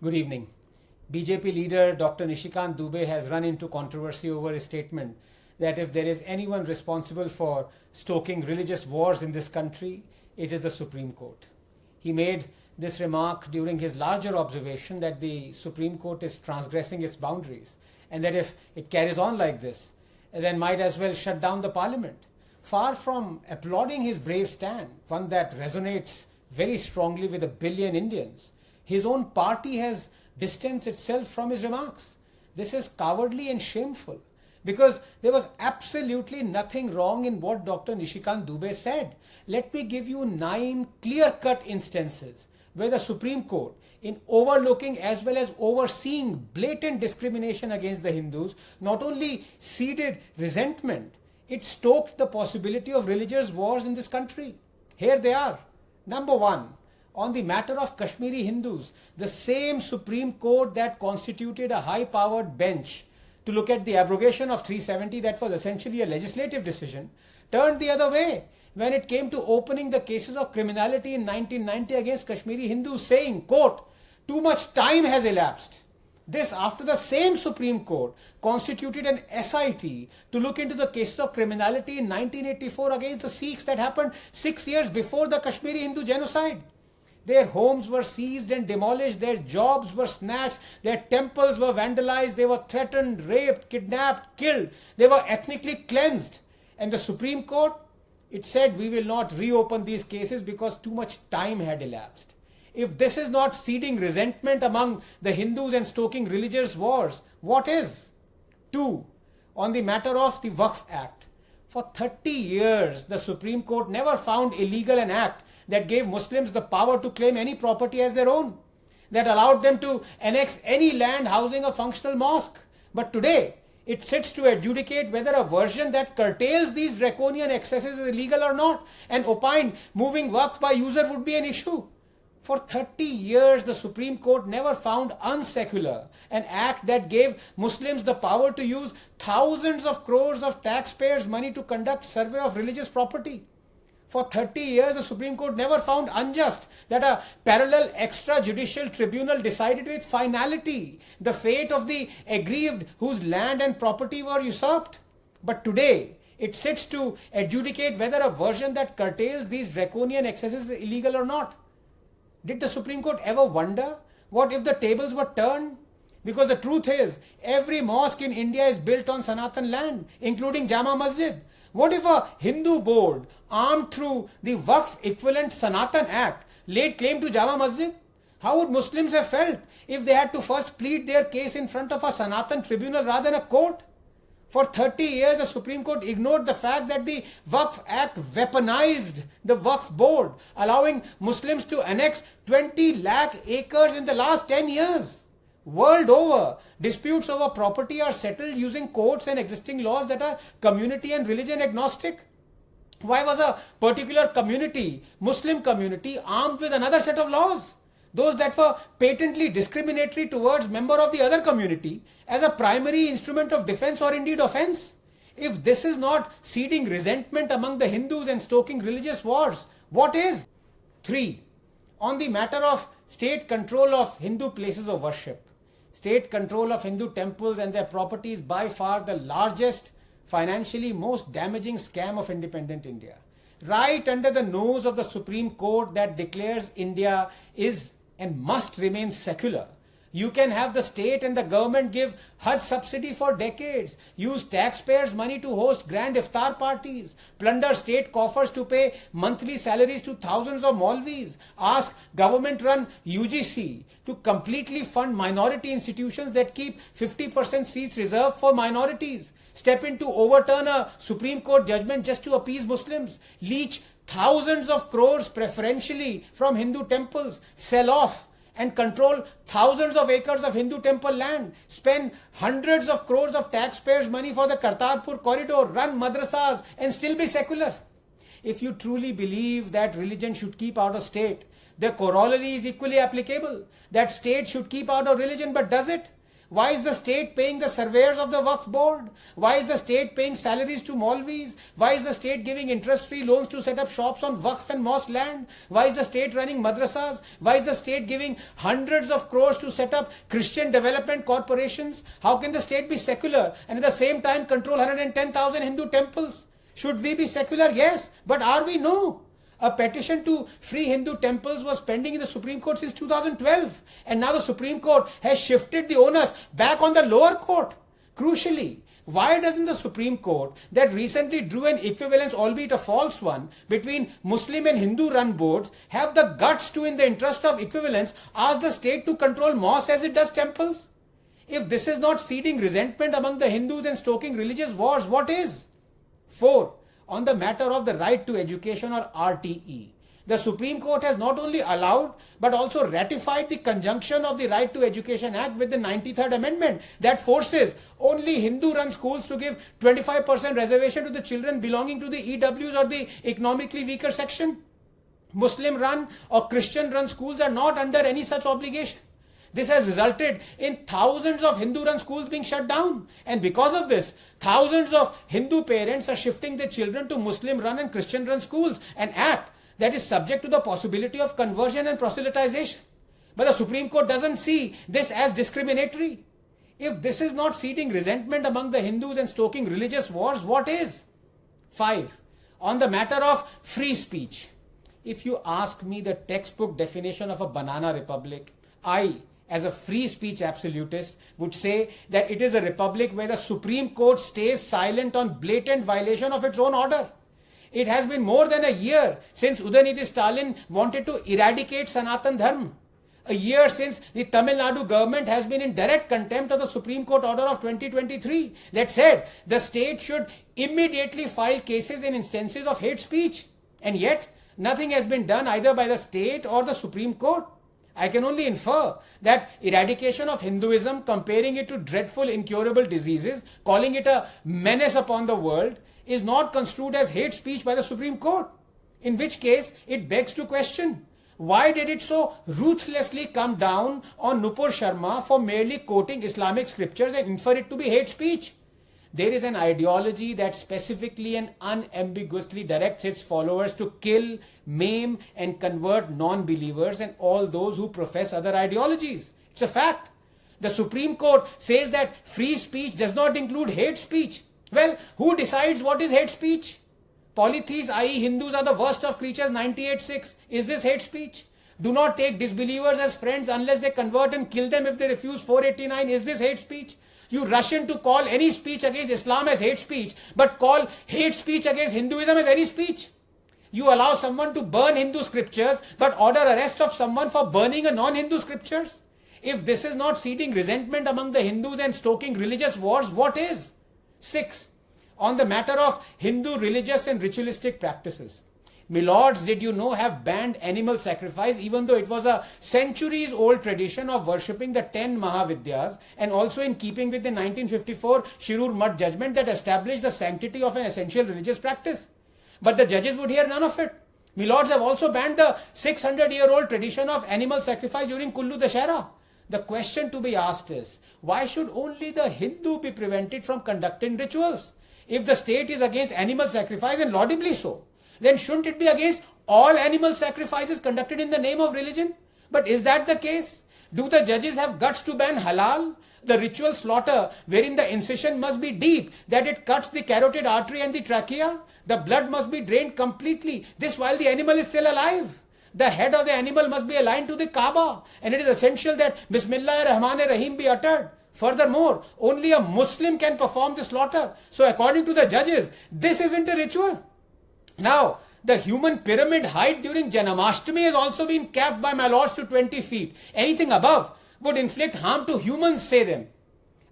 Good evening. BJP leader Dr. Nishikant Dubey has run into controversy over his statement that if there is anyone responsible for stoking religious wars in this country, it is the Supreme Court. He made this remark during his larger observation that the Supreme Court is transgressing its boundaries and that if it carries on like this, then might as well shut down the parliament. Far from applauding his brave stand, one that resonates very strongly with a billion Indians, his own party has distanced itself from his remarks. This is cowardly and shameful because there was absolutely nothing wrong in what Dr. Nishikant Dubey said. Let me give you 9 clear-cut instances where the Supreme Court, in overlooking as well as overseeing blatant discrimination against the Hindus, not only seeded resentment, it stoked the possibility of religious wars in this country. Here they are. Number 1. On the matter of Kashmiri Hindus, the same Supreme Court that constituted a high-powered bench to look at the abrogation of 370, that was essentially a legislative decision, turned the other way when it came to opening the cases of criminality in 1990 against Kashmiri Hindus, saying, quote, too much time has elapsed. This after the same Supreme Court constituted an SIT to look into the cases of criminality in 1984 against the Sikhs that happened 6 years before the Kashmiri Hindu genocide. Their homes were seized and demolished, their jobs were snatched, their temples were vandalized, they were threatened, raped, kidnapped, killed. They were ethnically cleansed. And the Supreme Court, it said we will not reopen these cases because too much time had elapsed. If this is not seeding resentment among the Hindus and stoking religious wars, what is? 2. On the matter of the Waqf Act. For 30 years, the Supreme Court never found illegal an act that gave Muslims the power to claim any property as their own, that allowed them to annex any land housing a functional mosque. But today, it sits to adjudicate whether a version that curtails these draconian excesses is illegal or not, and opined moving waqf by user would be an issue. For 30 years, the Supreme Court never found unsecular an act that gave Muslims the power to use thousands of crores of taxpayers' money to conduct survey of religious property. For 30 years, the Supreme Court never found unjust that a parallel extrajudicial tribunal decided with finality the fate of the aggrieved whose land and property were usurped. But today, it sits to adjudicate whether a version that curtails these draconian excesses is illegal or not. Did the Supreme Court ever wonder what if the tables were turned? Because the truth is, every mosque in India is built on Sanatan land, including Jama Masjid. What if a Hindu board, armed through the Waqf equivalent Sanatan Act, laid claim to Jama Masjid? How would Muslims have felt if they had to first plead their case in front of a Sanatan tribunal rather than a court? For 30 years, the Supreme Court ignored the fact that the Waqf Act weaponized the Waqf board, allowing Muslims to annex 20 lakh acres in the last 10 years. World over, disputes over property are settled using courts and existing laws that are community and religion agnostic. Why was a particular community, Muslim community, armed with another set of laws? Those that were patently discriminatory towards member of the other community as a primary instrument of defense or indeed offense. If this is not seeding resentment among the Hindus and stoking religious wars, what is? 3. On the matter of state control of Hindu places of worship. State control of Hindu temples and their property is by far the largest, financially most damaging scam of independent India. Right under the nose of the Supreme Court that declares India is and must remain secular. You can have the state and the government give Hajj subsidy for decades, use taxpayers' money to host grand iftar parties, plunder state coffers to pay monthly salaries to thousands of Maulvis, ask government-run UGC to completely fund minority institutions that keep 50% seats reserved for minorities, step in to overturn a Supreme Court judgment just to appease Muslims, leech thousands of crores preferentially from Hindu temples, sell off and control thousands of acres of Hindu temple land, spend hundreds of crores of taxpayers' money for the Kartarpur corridor, run madrasas and still be secular. If you truly believe that religion should keep out of state, the corollary is equally applicable. That state should keep out of religion, but does it? Why is the state paying the surveyors of the Waqf board? Why is the state paying salaries to Maulvis? Why is the state giving interest-free loans to set up shops on Waqf and mosque land? Why is the state running madrasas? Why is the state giving hundreds of crores to set up Christian development corporations? How can the state be secular and at the same time control 110,000 Hindu temples? Should we be secular? Yes. But are we? No. A petition to free Hindu temples was pending in the Supreme Court since 2012. And now the Supreme Court has shifted the onus back on the lower court. Crucially, why doesn't the Supreme Court, that recently drew an equivalence, albeit a false one, between Muslim and Hindu-run boards, have the guts to, in the interest of equivalence, ask the state to control mosques as it does temples? If this is not seeding resentment among the Hindus and stoking religious wars, what is? 4. On the matter of the right to education, or RTE. The Supreme Court has not only allowed but also ratified the conjunction of the Right to Education Act with the 93rd Amendment that forces only Hindu-run schools to give 25% reservation to the children belonging to the EWs or the economically weaker section. Muslim-run or Christian-run schools are not under any such obligation. This has resulted in thousands of Hindu-run schools being shut down. And because of this, thousands of Hindu parents are shifting their children to Muslim-run and Christian-run schools, an act that is subject to the possibility of conversion and proselytization. But the Supreme Court doesn't see this as discriminatory. If this is not seeding resentment among the Hindus and stoking religious wars, what is? 5. On the matter of free speech. If you ask me the textbook definition of a banana republic, I, as a free speech absolutist, would say that it is a republic where the Supreme Court stays silent on blatant violation of its own order. It has been more than a year since Udaynidhi Stalin wanted to eradicate Sanatan Dharma. A year since the Tamil Nadu government has been in direct contempt of the Supreme Court order of 2023 that said the state should immediately file cases in instances of hate speech. And yet, nothing has been done either by the state or the Supreme Court. I can only infer that eradication of Hinduism, comparing it to dreadful incurable diseases, calling it a menace upon the world, is not construed as hate speech by the Supreme Court. In which case, it begs to question, why did it so ruthlessly come down on Nupur Sharma for merely quoting Islamic scriptures and infer it to be hate speech? There is an ideology that specifically and unambiguously directs its followers to kill, maim, and convert non-believers and all those who profess other ideologies. It's a fact. The Supreme Court says that free speech does not include hate speech. Well, who decides what is hate speech? Polytheists, i.e. Hindus, are the worst of creatures, 98.6. Is this hate speech? Do not take disbelievers as friends unless they convert and kill them if they refuse, 489. Is this hate speech? You rush in to call any speech against Islam as hate speech, but call hate speech against Hinduism as any speech. You allow someone to burn Hindu scriptures, but order arrest of someone for burning a non-Hindu scriptures. If this is not seeding resentment among the Hindus and stoking religious wars, what is? 6. On the matter of Hindu religious and ritualistic practices. Milords, did you know, have banned animal sacrifice, even though it was a centuries-old tradition of worshipping the 10 Mahavidyas, and also in keeping with the 1954 Shirur Mutt judgment that established the sanctity of an essential religious practice. But the judges would hear none of it. Milords have also banned the 600-year-old tradition of animal sacrifice during Kullu Dashera. The question to be asked is, why should only the Hindu be prevented from conducting rituals? If the state is against animal sacrifice, and laudably so, then shouldn't it be against all animal sacrifices conducted in the name of religion? But is that the case? Do the judges have guts to ban halal, the ritual slaughter wherein the incision must be deep, that it cuts the carotid artery and the trachea? The blood must be drained completely, this while the animal is still alive. The head of the animal must be aligned to the Kaaba, and it is essential that Bismillah Rahman Rahim be uttered. Furthermore, only a Muslim can perform the slaughter. So according to the judges, this isn't a ritual. Now, the human pyramid height during Janmashtami has also been capped by my lords to 20 feet. Anything above would inflict harm to humans, say them.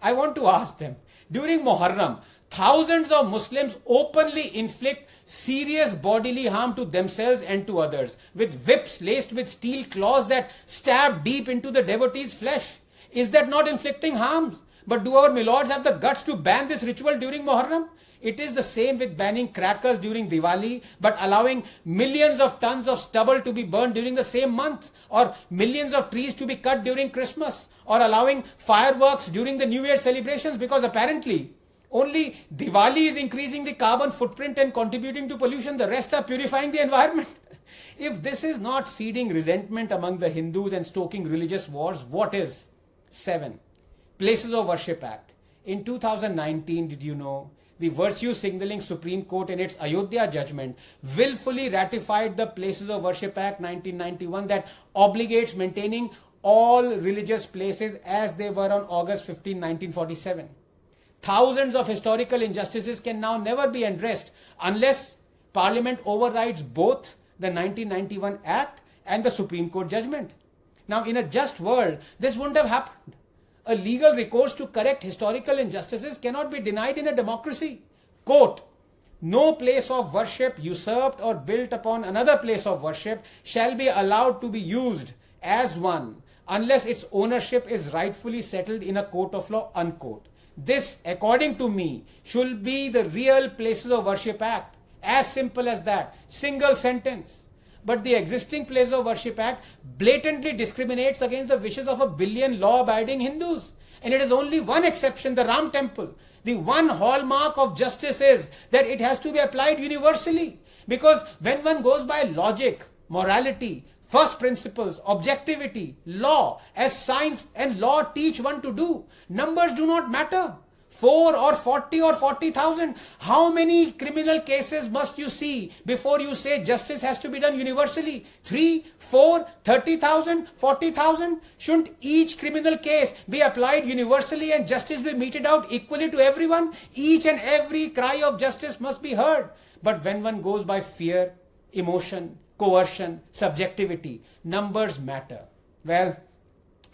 I want to ask them, during Muharram, thousands of Muslims openly inflict serious bodily harm to themselves and to others, with whips laced with steel claws that stab deep into the devotee's flesh. Is that not inflicting harms? But do our milords have the guts to ban this ritual during Muharram? It is the same with banning crackers during Diwali, but allowing millions of tons of stubble to be burned during the same month, or millions of trees to be cut during Christmas, or allowing fireworks during the New Year celebrations, because apparently only Diwali is increasing the carbon footprint and contributing to pollution. The rest are purifying the environment. If this is not seeding resentment among the Hindus and stoking religious wars, what is? 7. Places of Worship Act. In 2019, did you know, the virtue signaling Supreme Court in its Ayodhya judgment willfully ratified the Places of Worship Act 1991 that obligates maintaining all religious places as they were on August 15, 1947. Thousands of historical injustices can now never be addressed unless Parliament overrides both the 1991 Act and the Supreme Court judgment. Now, in a just world, this wouldn't have happened. A legal recourse to correct historical injustices cannot be denied in a democracy. Quote, no place of worship usurped or built upon another place of worship shall be allowed to be used as one unless its ownership is rightfully settled in a court of law, unquote. This, according to me, should be the real Places of Worship Act. As simple as that. Single sentence. But the existing Places of Worship Act blatantly discriminates against the wishes of a billion law-abiding Hindus. And it is only one exception, the Ram Temple. The one hallmark of justice is that it has to be applied universally. Because when one goes by logic, morality, first principles, objectivity, law, as science and law teach one to do, numbers do not matter. 4 or 40 or 40,000. How many criminal cases must you see before you say justice has to be done universally? 3, 4, 30,000, 40,000? Shouldn't each criminal case be applied universally and justice be meted out equally to everyone? Each and every cry of justice must be heard. But when one goes by fear, emotion, coercion, subjectivity, numbers matter. Well,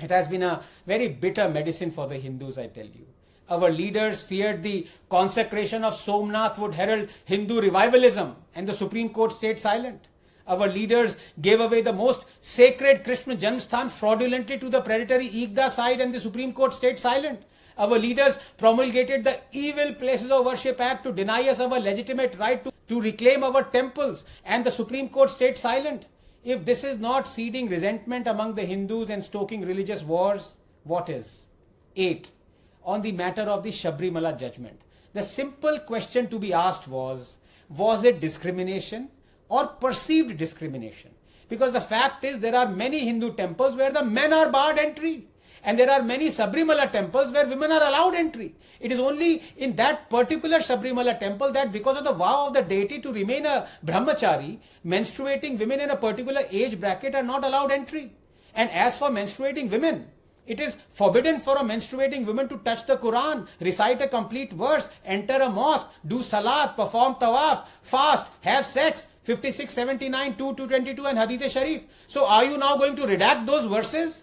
it has been a very bitter medicine for the Hindus, I tell you. Our leaders feared the consecration of Somnath would herald Hindu revivalism, and the Supreme Court stayed silent. Our leaders gave away the most sacred Krishna Janmasthan fraudulently to the predatory Igda side, and the Supreme Court stayed silent. Our leaders promulgated the evil Places of Worship Act to deny us our legitimate right to reclaim our temples, and the Supreme Court stayed silent. If this is not seeding resentment among the Hindus and stoking religious wars, what is? 8. On the matter of the Sabrimala judgment. The simple question to be asked was it discrimination or perceived discrimination? Because the fact is there are many Hindu temples where the men are barred entry, and there are many Sabrimala temples where women are allowed entry. It is only in that particular Sabrimala temple that because of the vow of the deity to remain a brahmachari, menstruating women in a particular age bracket are not allowed entry. And as for menstruating women, it is forbidden for a menstruating woman to touch the Quran, recite a complete verse, enter a mosque, do salat, perform tawaf, fast, have sex, 56, 79, 2, 222 and Hadith Sharif. So are you now going to redact those verses?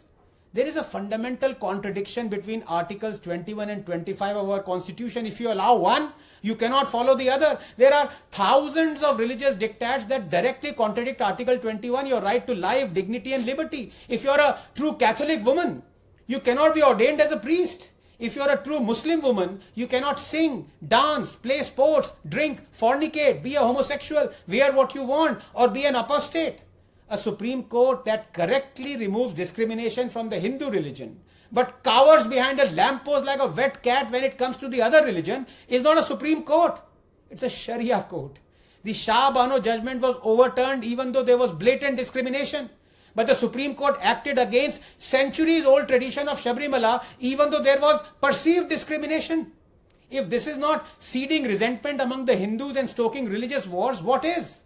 There is a fundamental contradiction between Articles 21 and 25 of our Constitution. If you allow one, you cannot follow the other. There are thousands of religious dictats that directly contradict Article 21, your right to life, dignity and liberty. If you are a true Catholic woman, you cannot be ordained as a priest. If you are a true Muslim woman, you cannot sing, dance, play sports, drink, fornicate, be a homosexual, wear what you want, or be an apostate. A Supreme Court that correctly removes discrimination from the Hindu religion, but cowers behind a lamppost like a wet cat when it comes to the other religion, is not a Supreme Court. It's a Sharia court. The Shah Bano judgment was overturned even though there was blatant discrimination. But the Supreme Court acted against centuries-old tradition of Sabrimala, even though there was perceived discrimination. If this is not seeding resentment among the Hindus and stoking religious wars, what is?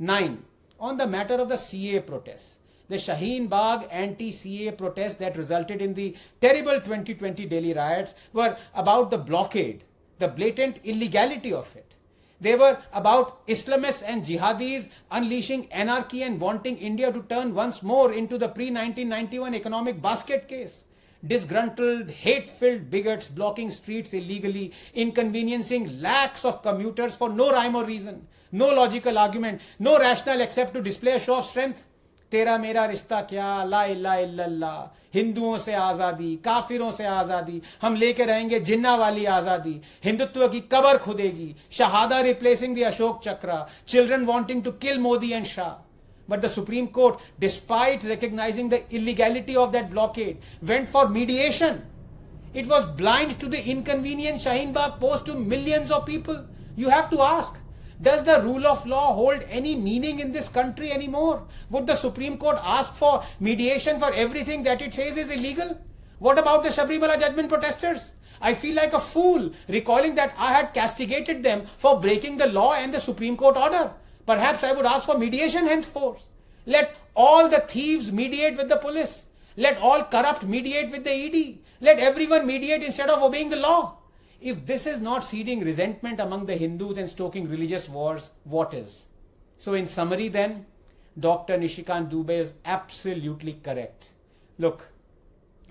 9. On the matter of the CA protests. The Shaheen Bagh anti-CA protests that resulted in the terrible 2020 Delhi riots were about the blockade, the blatant illegality of it. They were about Islamists and jihadis unleashing anarchy and wanting India to turn once more into the pre-1991 economic basket case. Disgruntled, hate-filled bigots blocking streets illegally, inconveniencing lakhs of commuters for no rhyme or reason, no logical argument, no rationale except to display a show of strength. तेरा मेरा रिश्ता क्या, ला इला इल्लल्लाह, हिंदुओं से आजादी, काफिरों से आजादी, हम लेके रहेंगे जिन्ना वाली आजादी, हिंदुत्व की कबर खुदेगी, शहादा replacing the Ashok Chakra, children wanting to kill Modi and Shah. But the Supreme Court, despite recognizing the illegality of that blockade, went for mediation. It was blind to the inconvenient Shaheen Bagh post to millions of people. You have to ask, does the rule of law hold any meaning in this country anymore? Would the Supreme Court ask for mediation for everything that it says is illegal? What about the Sabrimala judgment protesters? I feel like a fool recalling that I had castigated them for breaking the law and the Supreme Court order. Perhaps I would ask for mediation henceforth. Let all the thieves mediate with the police. Let all corrupt mediate with the ED. Let everyone mediate instead of obeying the law. If this is not seeding resentment among the Hindus and stoking religious wars, what is? So in summary then, Dr. Nishikant Dubey is absolutely correct. Look,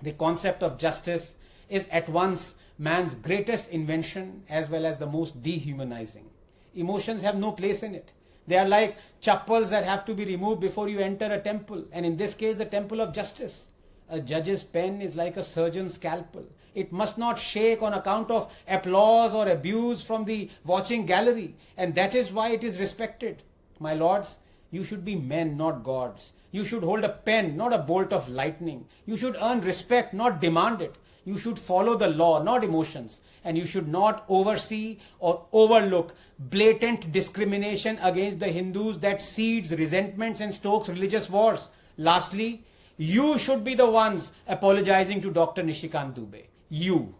the concept of justice is at once man's greatest invention as well as the most dehumanizing. Emotions have no place in it. They are like chappals that have to be removed before you enter a temple, and in this case the temple of justice. A judge's pen is like a surgeon's scalpel. It must not shake on account of applause or abuse from the watching gallery, and that is why it is respected. My lords, you should be men, not gods. You should hold a pen, not a bolt of lightning. You should earn respect, not demand it. You should follow the law, not emotions. And you should not oversee or overlook blatant discrimination against the Hindus that seeds resentments and stokes religious wars. Lastly, you should be the ones apologizing to Dr. Nishikant Dubey. You.